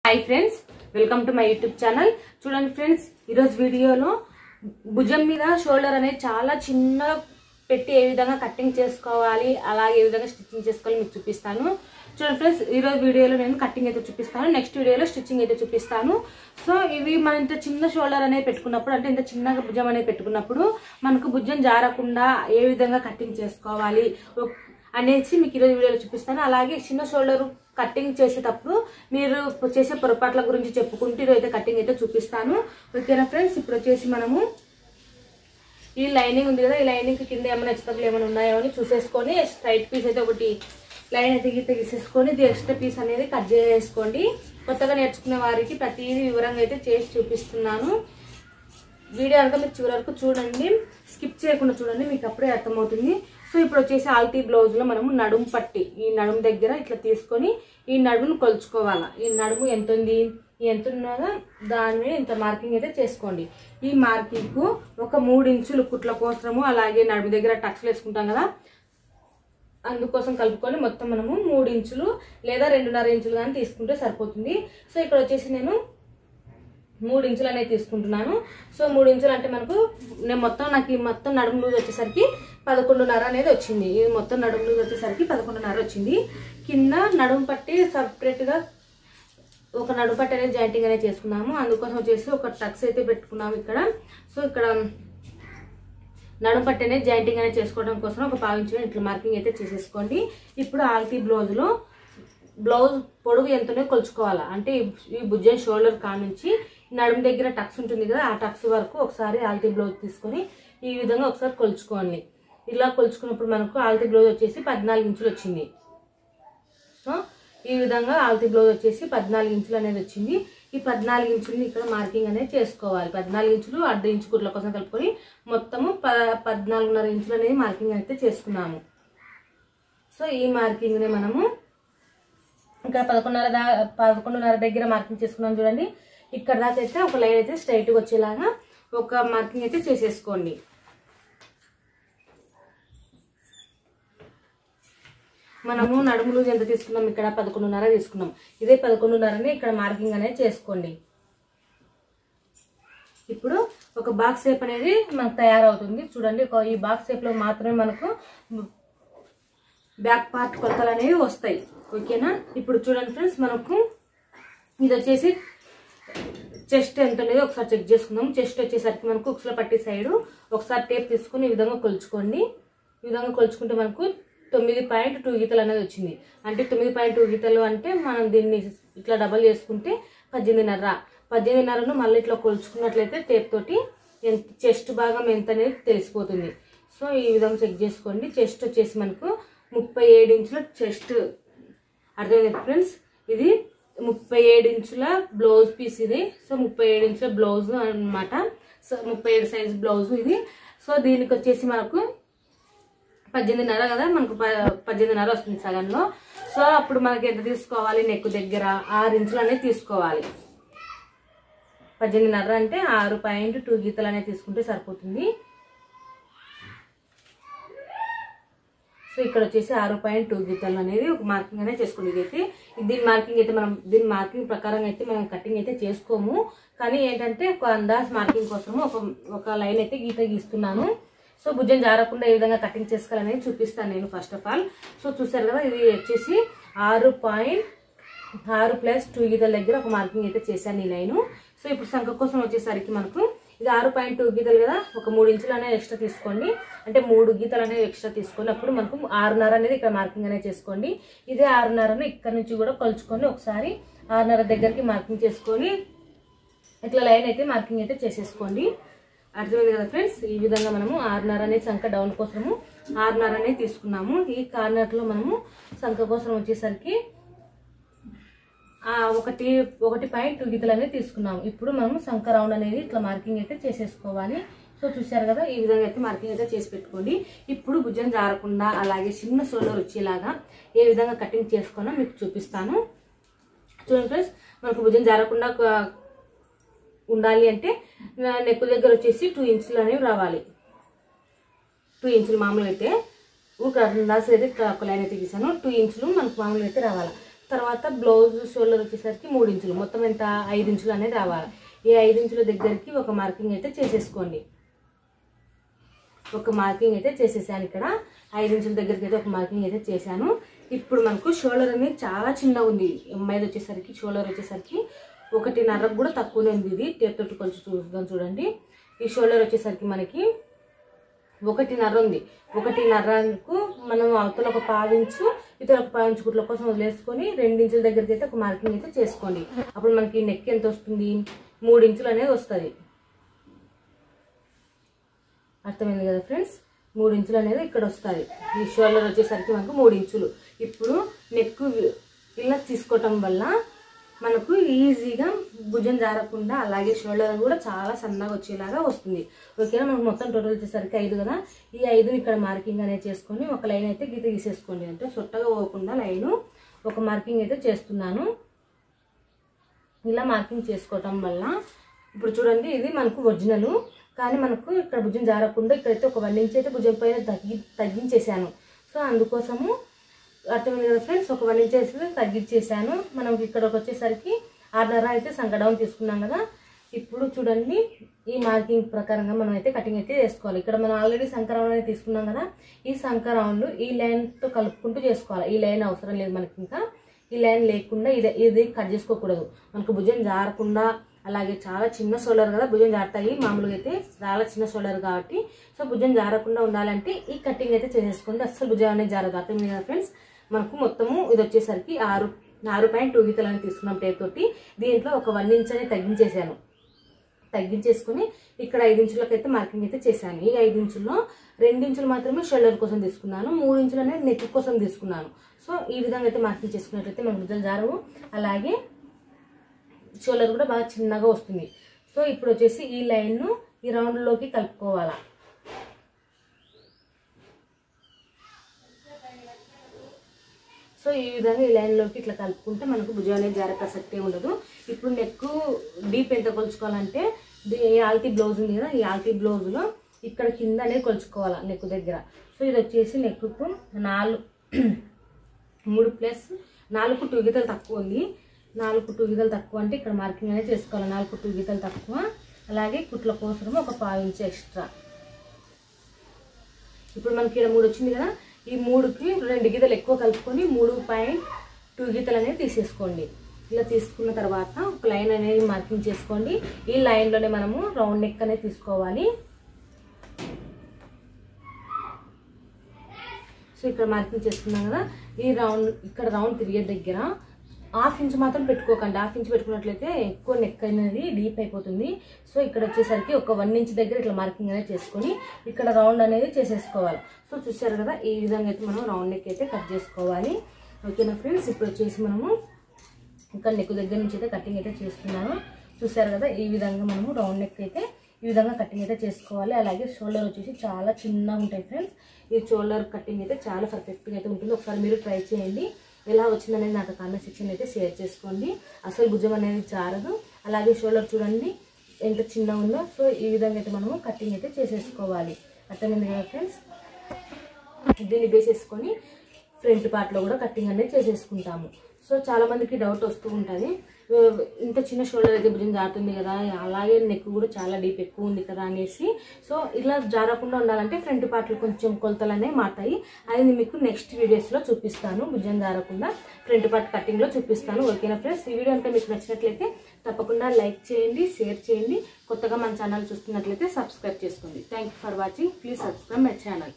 High friends welcome to my YouTube channel చూడండి friends ఈ రోజు వీడియోలో భుజం మీద షోల్డర్ అనేది చాలా చిన్న పెట్టి ఏ విధంగా కటింగ్ చేసుకోవాలి అలాగే ఏ విధంగా స్టిచ్చింగ్ చేసుకోవాలి మీకు చూపిస్తాను చూడండి ఫ్రెండ్స్ ఈ రోజు వీడియోలో నేను కటింగ్ అయితే చూపిస్తాను నెక్స్ట్ వీడియోలో స్టిచ్చింగ్ అయితే చూపిస్తాను సో ఇవి మన ఇంత చిన్న షోల్డర్ అనేది పెట్టుకున్నప్పుడు అంటే ఇంత చిన్న భుజం అనేది పెట్టుకున్నప్పుడు మనకు భుజం జారకుండా ఏ విధంగా కటింగ్ చేసుకోవాలి అనేసి మీకు ఈ రోజు వీడియోలో చూపిస్తాను అలాగే చిన్న షోల్డర్ కటింగ్ చేసేటప్పుడు మీరు చేసే పొరపాట్ల గురించి చెప్పుకుంటూ ఇదైతే కటింగ్ అయితే చూపిస్తాను ఓకేనా ఫ్రెండ్స్ ఇప్పుడు వచ్చేసి మనము ఈ లైనింగ్ ఉంది కదా ఈ లైనింగ్ కింద ఏమైనా ఎక్స్ట్రా ఏమైనా ఉన్నాయో అని చూసేసుకొని స్ట్రైట్ పీస్ అయితే ఒకటి లైన్ అయితే గీసేసుకొని ఇది ఎక్స్ట్రా పీస్ అనేది కట్ చేసుకోండి కొత్తగా నేర్చుకునే వారికి ప్రతిదీ వివరంగా అయితే చేసి చూపిస్తున్నాను వీడియో అంతా మీరు చివరి వరకు చూడండి స్కిప్ చేయకుండా చూడండి మీకు అప్పుడే అర్థమవుతుంది సో ఇప్పుడు వచ్చేసి ఆల్తీ బ్లౌజ్ లో మనము నడుము పట్టి ఈ నడుము దగ్గర ఇట్లా తీసుకొని ఈ నడుమును కొలుచుకోవాలా ఈ నడుము ఎంత ఉంది ఎంత ఉన్నదో దాని మీద ఇంత మార్కింగ్ అయితే చేసుకోండి ఈ మార్కింగ్ కు ఒక 3 ఇంచులు కుట్ల కోసము అలాగే నడుము దగ్గర టక్స్ వేసుకుంటాం కదా అందుకోసం కలుపుకొని మొత్తం మనము 3 ఇంచులు లేదా 2.5 ఇంచులు గాని తీసుకుంటే సరిపోతుంది సో ఇక్కడ వచ్చేసి నేను 3 ఇంచులు అనేది తీసుకుంటున్నాను సో 3 ఇంచులు అంటే మనకు నేను నాకు ఈ మొత్తం నడుము లూజ్ వచ్చేసరికి 11.5 అనేది వచ్చింది ఇది మొత్తం నడుము లూజ్ వచ్చేసరికి 11.5 వచ్చింది కింద నడుము పట్టి సెపరేట్ గా ఒక నడుము పట్టి అనేది జాయింటింగ్ అనేది చేసుకున్నాము అందుకోసం వచ్చేసి ఒక టక్స్ అయితే పెట్టుకున్నాము ఇక్కడ సో ఇక్కడ నడుము పట్టి అనేది జాయింటింగ్ అనేది చేసుకోవడం కోసం ఒక 1/2 ఇంచు ఇట్లా మార్కింగ్ అయితే చేసేసుకోండి ఇప్పుడు ఆల్తీ బ్లౌజ్ లో బ్లౌజ్ పొడవు ఎంతనే కొలుచుకోవాలా అంటే ఈ భుజం షోల్డర్ కా నుంచి నడుము దగ్గర టక్స్ ఉంటుంది కదా ఆ టక్స్ వరకు ఒకసారి ఆల్తీ బ్లౌజ్ తీసుకొని ఈ విధంగా ఒకసారి కొలుచుకోండి ఇలా కొలుచుకున్నప్పుడు మనకు ఆల్తీ బ్లౌజ్ వచ్చేసి 14 ఇంచులు వచ్చింది సో ఈ విధంగా ఆల్తీ బ్లౌజ్ వచ్చేసి 14 ఇంచులు అనేది వచ్చింది ఈ 14 ఇంచులని ఇక్కడ మార్కింగ్ అనేది చేసుకోవాలి 14 ఇంచులు 1/2 ఇంచు కుట్ల కోసం కలుపుకొని మొత్తము 14.5 ఇంచులు అనేది మార్కింగ్ అయితే చేసుకున్నాము సో ఈ మార్కింగ్ ని మనము ఇక్కడ 11.5 దగ్గర మార్కింగ్ చేసుకున్నాం చూడండి ఇక్కడ దాకా అయితే ఒక లైన్ అయితే స్ట్రైట్ గా వచ్చేలాగా ఒక మార్కింగ్ అయితే చేసేసుకోండి మనము నడుము లూజ్ ఎంత తీసుకున్నాం ఇక్కడ 11.5 తీసుకున్నాం ఇదే 11.5ని ఇక్కడ మార్కింగ్ అనేది చేసుకోండి ఇప్పుడు ఒక బాక్స్ షేప్ అనేది మనకు తయారవుతుంది చూడండి ఈ బాక్స్ షేప్ లో మాత్రమే మనకు బ్యాక్ పార్ట్ కొలతలు అనేవి వస్తాయి ఓకేనా ఇప్పుడు చూడండి ఫ్రెండ్స్ మనకు ఇది వచ్చేసి చెస్ట్ ఎంత లేదో ఒకసారి చెక్ చేసుకుందాం చెస్ట్ వచ్చేసరికి మనకు ఉక్సుల పట్టి సైడ్ ఒకసారి టేప్ తీసుకుని ఈ విధంగా కొలుచుకోండి ఈ విధంగా కొలుచుకుంటే మనకు 9.2 గీతలు అనేది వచ్చింది అంటే 9.2 గీతలు అంటే మనం దీన్ని ఇట్లా డబల్ చేసుకుంటే 18.5ను మళ్ళీ ఇట్లా కొలుచుకున్నట్లయితే టేప్ తోటి చెస్ట్ భాగం ఎంత అనేది తెలిసిపోతుంది సో ఈ విధంగా చెక్ చేసుకోండి చెస్ట్ వచ్చేసి మనకు 37 ఇంచుల చెస్ట్ అర్థమైంది ఫ్రెండ్స్ ఇది 37 ఇంచుల బ్లౌజ్ పీస్ ఇది సో 37 ఇంచుల బ్లౌజ్ అన్నమాట సో 37 సైజ్ బ్లౌజ్ ఇది సో దీనికి వచ్చేసి మనకు 18.5 కదా మనకు 18.5 వస్తుంది సగంలో సో అప్పుడు మనకి ఎంత తీసుకోవాలి నెక్ దగ్గర 6 ఇంచులు అనేది తీసుకోవాలి 18.5 అంటే 6.2 గీతలు అనేది తీసుకుంటే సరిపోతుంది సో ఇక్కడ వచ్చేసి 6.2 గీతలు అనేది ఒక మార్కింగ్ అనేది చేసుకోండి ఇదైతే దీని మార్కింగ్ ప్రకారం అయితే మనం కటింగ్ అయితే చేసుకోము కానీ ఏంటంటే ఒక అందాజ్ మార్కింగ్ కోసము ఒక లైన్ అయితే గీస్తున్నాను సో భుజం జారకుండా ఏ విధంగా కటింగ్ చేసుకోవాలనేది చూపిస్తాను నేను ఫస్ట్ ఆఫ్ ఆల్ సో చూసారు కదా ఇది వచ్చేసి 6 ప్లస్ 2 గీతల దగ్గర ఒక మార్కింగ్ అయితే చేశాను ఈ లైన్ సో ఇప్పుడు సంఖ కోసం వచ్చేసరికి మనకు ఇది 6.2 గీతలు కదా ఒక 3 ఇంచులు అనేది ఎక్స్ట్రా తీసుకోండి అంటే 3 గీతలు అనేది ఎక్స్ట్రా తీసుకొని అప్పుడు మనకు 6.5 అనేది ఇక్కడ మార్కింగ్ అనేది చేసుకోండి ఇదే 6.5ను ఇక్కడ నుంచి కూడా కొలుచుకొని ఒకసారి 6.5 దగ్గరికి మార్కింగ్ చేసుకొని ఇట్లా లైన్ అయితే మార్కింగ్ అయితే చేసేసుకోండి అర్థమైంది కదా ఫ్రెండ్స్ ఈ విధంగా మనము 6.5 అనేది సంఖ డౌన్ కోసము 6.5 అనేది తీసుకున్నాము ఈ కార్నర్ లో మనము సంఖ కోసం వచ్చేసరికి 1.2 గీతలు అనేది తీసుకున్నాము ఇప్పుడు మనం సంఖ రౌండ్ అనేది ఇట్లా మార్కింగ్ అయితే చేసేసుకోవాలి సో చూసారు కదా ఈ విధంగా అయితే మార్కింగ్ అయితే చేసి పెట్టుకోండి ఇప్పుడు భుజం జారకుండా అలాగే చిన్న షోల్డర్ వచ్చేలాగా ఏ విధంగా కటింగ్ చేసుకోవాలో మీకు చూపిస్తాను చూడండి ఫ్రెండ్స్ మనకు భుజం జారకుండా ఉండాలి అంటే నెక్ దగ్గర వచ్చేసి 2 ఇంచులు అనేవి రావాలి 2 ఇంచులు మామూలుగా అయితే ఒక అందాజ అయితే ఒక లైన్ అయితే గీసాను 2 ఇంచులు మనకు మామూలుగా అయితే రావాలి తర్వాత బ్లౌజ్ షోల్డర్ వచ్చేసరికి 3 ఇంచులు, మొత్తం ఎంత 5 ఇంచులు అనేది రావాలి. ఈ 5 ఇంచుల దగ్గరికి ఒక మార్కింగ్ అయితే చేసేసుకోండి. ఒక మార్కింగ్ అయితే చేసేసాను. ఇక్కడ 5 ఇంచుల దగ్గరికి అయితే ఒక మార్కింగ్ అయితే చేశాను. ఇప్పుడు మనకు షోల్డర్ అనేది చాలా చిన్నగా ఉంది. అమ్మాయిది వచ్చేసరికి షోల్డర్ వచ్చేసరికి 1.5 కూడా తక్కువనే ఉంది. ఇది టేప్ తోటి కొంచెం చూద్దాం చూడండి. ఈ షోల్డర్ వచ్చేసరికి మనకి 1.5 ఉంది. 1.5కు మనం అవతల ఒక 1/4 ఇంచు ఇతర ఒక 1/4 ఇంచు కుట్ల కోసం వదిలేసుకొని 2 ఇంచుల దగ్గరికి అయితే ఒక మార్కింగ్ అయితే చేసుకోండి. అప్పుడు మనకి నెక్ ఎంత వస్తుంది, 3 ఇంచులు అనేది వస్తుంది. అర్థమైంది కదా ఫ్రెండ్స్, 3 ఇంచులు అనేది ఇక్కడ వస్తుంది. ఈ షోల్డర్ వచ్చేసరికి మనకు 3 ఇంచులు. ఇప్పుడు నెక్ ఇలా తీసుకోవటం వల్ల మనకు ఈజీగా భుజం జారకుండా, అలాగే షోల్డర్ కూడా చాలా సన్నగా వచ్చేలాగా వస్తుంది. ఓకేనా, మనకు మొత్తం టోటల్ వచ్చేసరికి 5 కదా. ఈ 5ని ఇక్కడ మార్కింగ్ అనేది చేసుకొని ఒక లైన్ అయితే గీత గీసేసుకోండి. అంటే సొట్టగా పోకుండా లైన్ ఒక మార్కింగ్ అయితే చేస్తున్నాను. ఇలా మార్కింగ్ చేసుకోవటం వల్ల ఇప్పుడు చూడండి, ఇది మనకు ఒరిజినల్, కానీ మనకు ఇక్కడ భుజం జారకుండా ఇక్కడైతే ఒక 1 ఇంచ్ అయితే భుజం పైన తగ్గించేసాను. సో అందుకోసము అర్థమైంది కదా ఫ్రెండ్స్, ఒక 1 ఇంచ్ అయితే తగ్గించేసాను. మనం ఇక్కడికి వచ్చేసరికి 6.5 అయితే సంక డౌన్ తీసుకున్నాం కదా. ఇప్పుడు చూడండి, ఈ మార్కింగ్ ప్రకారంగా మనం అయితే కటింగ్ అయితే చేసుకోవాలి. ఇక్కడ మనం ఆల్రెడీ సంక రౌండ్ అనేది తీసుకున్నాం కదా. ఈ సంక రౌండ్ ఈ లైన్తో కలుపుకుంటూ చేసుకోవాలి. ఈ లైన్ అవసరం లేదు మనకి, ఇంకా ఈ లైన్ లేకుండా ఇది కట్ చేసుకోకూడదు. మనకు భుజం జారకుండా, అలాగే చాలా చిన్న షోల్డర్ కదా, భుజం జారుతాయి మామూలుగా అయితే, చాలా చిన్న షోల్డర్ కాబట్టి. సో భుజం జారకుండా ఉండాలంటే ఈ కటింగ్ అయితే చేసేసుకోండి. అస్సలు భుజం అనేది జారదు. అర్థమైంది కదా ఫ్రెండ్స్. మనకు మొత్తము ఇది వచ్చేసరికి 6.2 గీతలని తీసుకున్నాం టేప్ తోటి. దీంట్లో ఒక 1 ఇంచ్ అనేది తగ్గించేసుకుని ఇక్కడ 5 ఇంచులకు అయితే మార్కింగ్ అయితే చేశాను. ఈ 5 ఇంచుల్లో 2 ఇంచులు మాత్రమే షోల్డర్ కోసం తీసుకున్నాను, 3 ఇంచులు అనేది నెక్ కోసం తీసుకున్నాను. సో ఈ విధంగా అయితే మార్కింగ్ చేసుకున్నట్లయితే మన భుజాలు జారవు, అలాగే షోల్డర్ కూడా బాగా చిన్నగా వస్తుంది. సో ఇప్పుడు వచ్చేసి ఈ లైన్ను ఈ రౌండ్లోకి కలుపుకోవాలా. సో ఈ విధంగా ఈ లైన్లోకి ఇట్లా కలుపుకుంటే మనకు భుజం అనేది జారే ప్రసక్తే ఉండదు. ఇప్పుడు నెక్ డీప్ ఎంత కొలుచుకోవాలంటే, ఈ ఆల్తీ బ్లౌజ్ ఉంది కదా, ఈ ఆల్తీ బ్లౌజ్లో ఇక్కడ కింద అనేది కొలుచుకోవాలా నెక్ దగ్గర. సో ఇది వచ్చేసి నెక్కు 3+4 2 గీతలు తక్కువ ఉంది. 4 2 గీతలు తక్కువ అంటే ఇక్కడ మార్కింగ్ అనేది చేసుకోవాలి. 4 2 గీతలు తక్కువ, అలాగే కుట్ల కోసం ఒక 1/4 ఇంచ్ ఎక్స్ట్రా. ఇప్పుడు మనకి ఇక్కడ 3 వచ్చింది కదా, ఈ 3కి 2 గీతలు ఎక్కువ కలుపుకొని 3.2 గీతలు అనేది తీసేసుకోండి. ఇలా తీసుకున్న తర్వాత ఒక లైన్ అనేది మార్కింగ్ చేసుకోండి. ఈ లైన్లోనే మనము రౌండ్ నెక్ అనేది తీసుకోవాలి. సో ఇక్కడ మార్కింగ్ చేసుకున్నాం కదా, ఈ రౌండ్ ఇక్కడ రౌండ్ తిరిగే దగ్గర 1/2 ఇంచ్ మాత్రం పెట్టుకోకండి. 1/2 ఇంచ్ పెట్టుకున్నట్లయితే ఎక్కువ నెక్ అనేది డీప్ అయిపోతుంది. సో ఇక్కడ వచ్చేసరికి ఒక 1 ఇంచ్ దగ్గర ఇట్లా మార్కింగ్ అనేది చేసుకొని ఇక్కడ రౌండ్ అనేది చేసేసుకోవాలి. సో చూసారు కదా, ఈ విధంగా అయితే మనం రౌండ్ నెక్ అయితే కట్ చేసుకోవాలి. ఓకేనా ఫ్రెండ్స్, ఇప్పుడు వచ్చేసి మనము ఇక్కడ నెక్ దగ్గర నుంచి అయితే కటింగ్ అయితే చేస్తున్నాను. చూసారు కదా, ఈ విధంగా మనము రౌండ్ నెక్ అయితే ఈ విధంగా కటింగ్ అయితే చేసుకోవాలి. అలాగే షోల్డర్ వచ్చేసి చాలా చిన్నగా ఉంటాయి ఫ్రెండ్స్. ఈ షోల్డర్ కటింగ్ అయితే చాలా పర్ఫెక్ట్గా అయితే ఉంటుంది. ఒకసారి మీరు ట్రై చేయండి. ఎలా వచ్చిందనేది నాకు కామెంట్ సెక్షన్ అయితే షేర్ చేసుకోండి. అసలు భుజం అనేది జారదు. అలాగే షోల్డర్ చూడండి ఎంత చిన్నగా ఉందో. సో ఈ విధంగా అయితే మనము కటింగ్ అయితే చేసేసుకోవాలి. అర్థమైంది కదా ఫ్రెండ్స్. దీన్ని వేసేసుకొని ఫ్రంట్ పార్ట్లో కూడా కటింగ్ అనేది చేసేసుకుంటాము. సో చాలా మందికి డౌట్ వస్తూ ఉంటుంది, ఇంత చిన్న షోల్డర్ అయితే భుజం జారుతుంది కదా, అలాగే నెక్ కూడా చాలా డీప్ ఎక్కువ ఉంది కదా అనేసి. సో ఇలా జారకుండా ఉండాలంటే ఫ్రంట్ పార్ట్లు కొంచెం కొలతలు అనేవి మారుతాయి. అది మీకు నెక్స్ట్ వీడియోస్లో చూపిస్తాను. భుజం జారకుండా ఫ్రంట్ పార్ట్ కటింగ్లో చూపిస్తాను. ఓకేనా ఫ్రెండ్స్, ఈ వీడియో అంతా మీకు నచ్చినట్లయితే తప్పకుండా లైక్ చేయండి, షేర్ చేయండి. కొత్తగా మన ఛానల్ చూస్తున్నట్లయితే సబ్స్క్రైబ్ చేసుకోండి. Thank you for watching. Please subscribe my channel.